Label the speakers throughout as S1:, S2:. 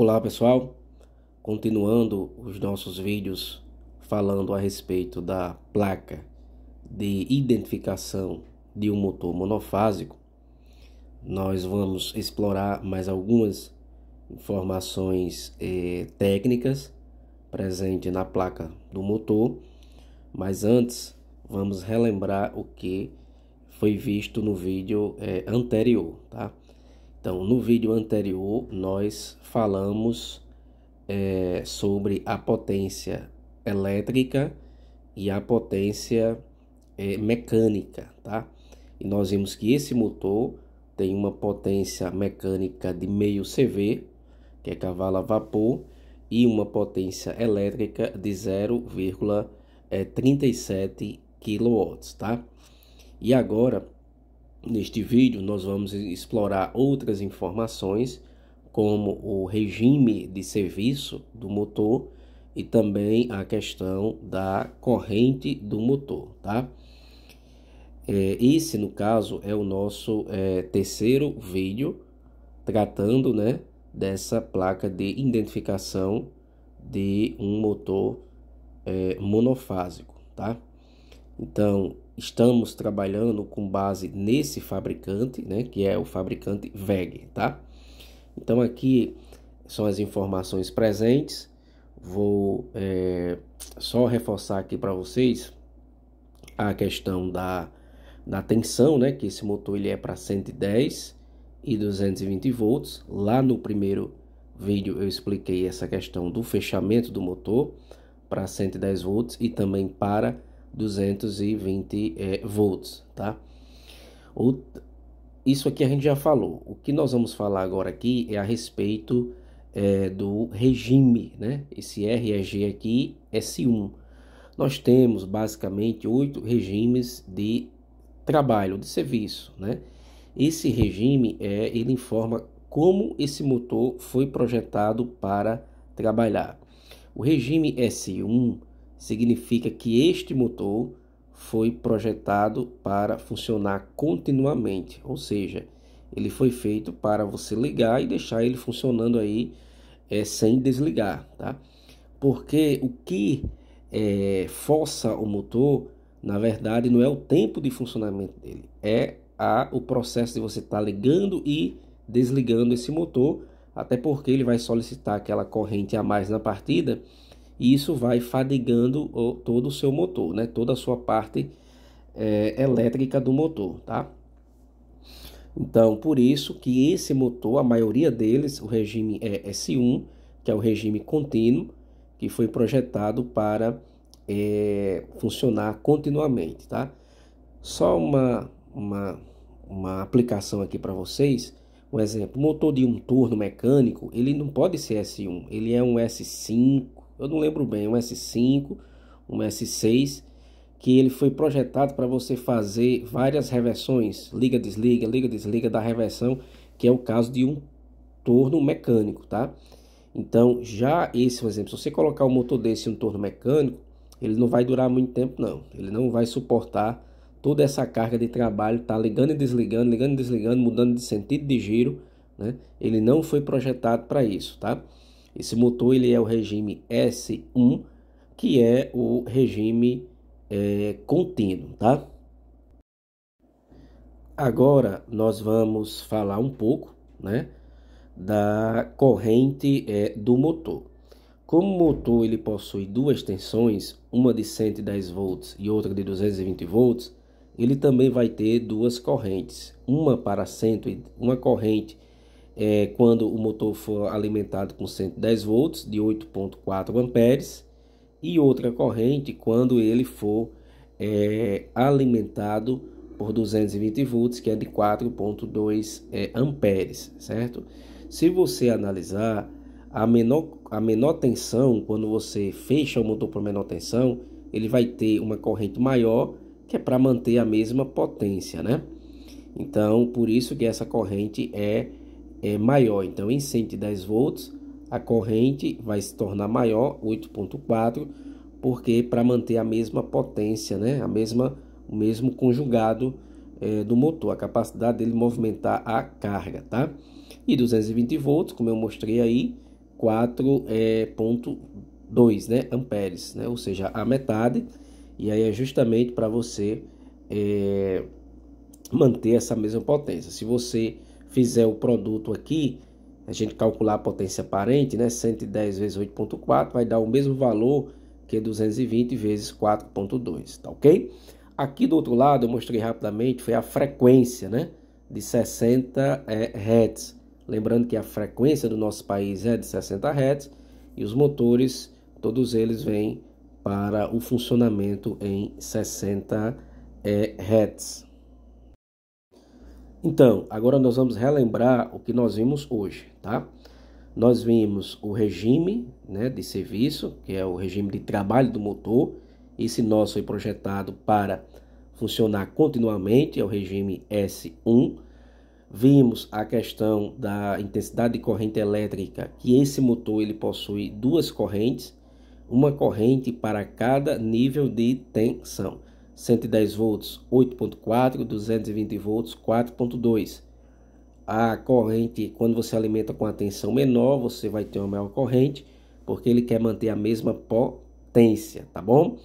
S1: Olá pessoal, continuando os nossos vídeos falando a respeito da placa de identificação de um motor monofásico, nós vamos explorar mais algumas informações técnicas presentes na placa do motor, mas antes vamos relembrar o que foi visto no vídeo anterior, tá? Então, no vídeo anterior nós falamos sobre a potência elétrica e a potência mecânica, tá? E nós vimos que esse motor tem uma potência mecânica de meio CV, que é cavalo a vapor, e uma potência elétrica de 0,37 kW, tá? E agora, neste vídeo, nós vamos explorar outras informações, como o regime de serviço do motor e também a questão da corrente do motor, tá? Esse, no caso, é o nosso terceiro vídeo tratando, né, dessa placa de identificação de um motor monofásico, tá? Então, estamos trabalhando com base nesse fabricante, né, que é o fabricante WEG, tá? Então, aqui são as informações presentes. Vou só reforçar aqui para vocês a questão da tensão, né, que esse motor ele é para 110 e 220 volts. Lá no primeiro vídeo eu expliquei essa questão do fechamento do motor para 110 volts e também para 220 volts, tá? Isso aqui a gente já falou. O que nós vamos falar agora aqui é a respeito do regime, né? Esse REG aqui, S1. Nós temos basicamente 8 regimes de trabalho, de serviço, né? Esse regime ele informa como esse motor foi projetado para trabalhar. O regime S1 significa que este motor foi projetado para funcionar continuamente, ou seja, ele foi feito para você ligar e deixar ele funcionando aí sem desligar, tá? Porque o que força o motor, na verdade, não é o tempo de funcionamento dele, é o processo de você estar ligando e desligando esse motor, até porque ele vai solicitar aquela corrente a mais na partida, e isso vai fadigando todo o seu motor, né? Toda a sua parte elétrica do motor, tá? Então, por isso que esse motor, a maioria deles, o regime é S1, que é o regime contínuo, que foi projetado para funcionar continuamente, tá? Só uma aplicação aqui para vocês. Um exemplo, motor de um torno mecânico, ele não pode ser S1, ele é um S5, eu não lembro bem, um S5, um S6, que ele foi projetado para você fazer várias reversões, liga, desliga da reversão, que é o caso de um torno mecânico, tá? Então, já esse, por exemplo, se você colocar um motor desse em um torno mecânico, ele não vai durar muito tempo, não. Ele não vai suportar toda essa carga de trabalho, tá ligando e desligando, mudando de sentido de giro, né? Ele não foi projetado para isso, tá? Esse motor ele é o regime S1, que é o regime contínuo, tá? Agora nós vamos falar um pouco, né, da corrente do motor. Como o motor ele possui duas tensões, uma de 110 volts e outra de 220 volts, ele também vai ter duas correntes, uma corrente quando o motor for alimentado com 110 volts de 8,4 amperes e outra corrente quando ele for alimentado por 220 volts, que é de 4,2 amperes, certo? Se você analisar a menor tensão, quando você fecha o motor por menor tensão, ele vai ter uma corrente maior, que é para manter a mesma potência, né? Então, por isso que essa corrente é maior. Então, em 110 volts, a corrente vai se tornar maior, 8,4, porque para manter a mesma potência, né? O mesmo conjugado do motor, a capacidade dele movimentar a carga, tá? E 220 volts, como eu mostrei aí, 4,2, né, amperes, né, ou seja, a metade. E aí é justamente para você manter essa mesma potência. Se você fizer o produto aqui, a gente calcular a potência aparente, né, 110 vezes 8,4 vai dar o mesmo valor que 220 vezes 4,2, tá ok? Aqui do outro lado eu mostrei rapidamente, foi a frequência, né, de 60 Hz. Lembrando que a frequência do nosso país é de 60 Hz e os motores, todos eles vêm para o funcionamento em 60 Hz. Então, agora nós vamos relembrar o que nós vimos hoje, tá? Nós vimos o regime, né, de serviço, que é o regime de trabalho do motor. Esse nosso foi projetado para funcionar continuamente, é o regime S1. Vimos a questão da intensidade de corrente elétrica, que esse motor ele possui duas correntes, uma corrente para cada nível de tensão. 110 volts 8,4, 220 volts 4,2. A corrente, quando você alimenta com a tensão menor, você vai ter uma maior corrente, porque ele quer manter a mesma potência, tá bom?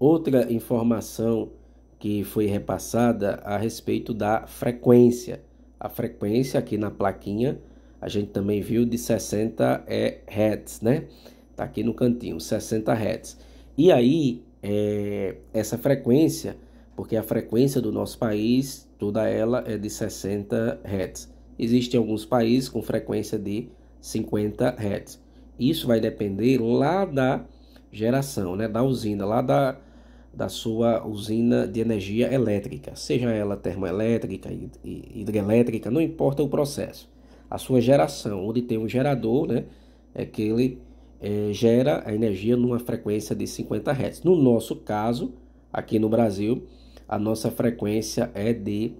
S1: Outra informação que foi repassada a respeito da frequência. A frequência aqui na plaquinha, a gente também viu de 60 Hz, né? Tá aqui no cantinho, 60 Hz. E aí, essa frequência, porque a frequência do nosso país, toda ela é de 60 Hz. Existem alguns países com frequência de 50 Hz. Isso vai depender lá da geração, né, da usina, lá da sua usina de energia elétrica, seja ela termoelétrica, hidrelétrica, não importa o processo. A sua geração, onde tem um gerador, né, é que ele gera a energia numa frequência de 50 Hz. No nosso caso, aqui no Brasil, a nossa frequência é de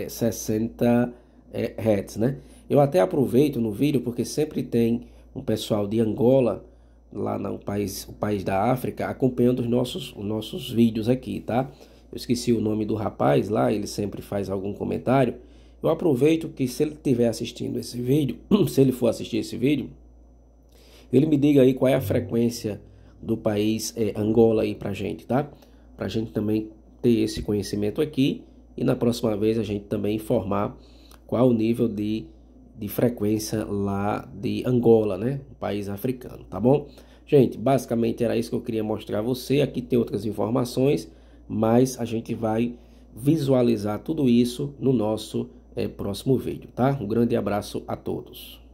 S1: 60 Hz, né? Eu até aproveito no vídeo porque sempre tem um pessoal de Angola, lá no país, o país da África, acompanhando os nossos vídeos aqui, tá? Eu esqueci o nome do rapaz lá, ele sempre faz algum comentário. Eu aproveito que se ele estiver assistindo esse vídeo, se ele for assistir esse vídeo, ele me diga aí qual é a frequência do país Angola aí pra gente, tá? Pra gente também ter esse conhecimento aqui e na próxima vez a gente também informar qual o nível de frequência lá de Angola, né? Um país africano, tá bom? Gente, basicamente era isso que eu queria mostrar a você. Aqui tem outras informações, mas a gente vai visualizar tudo isso no nosso próximo vídeo, tá? Um grande abraço a todos.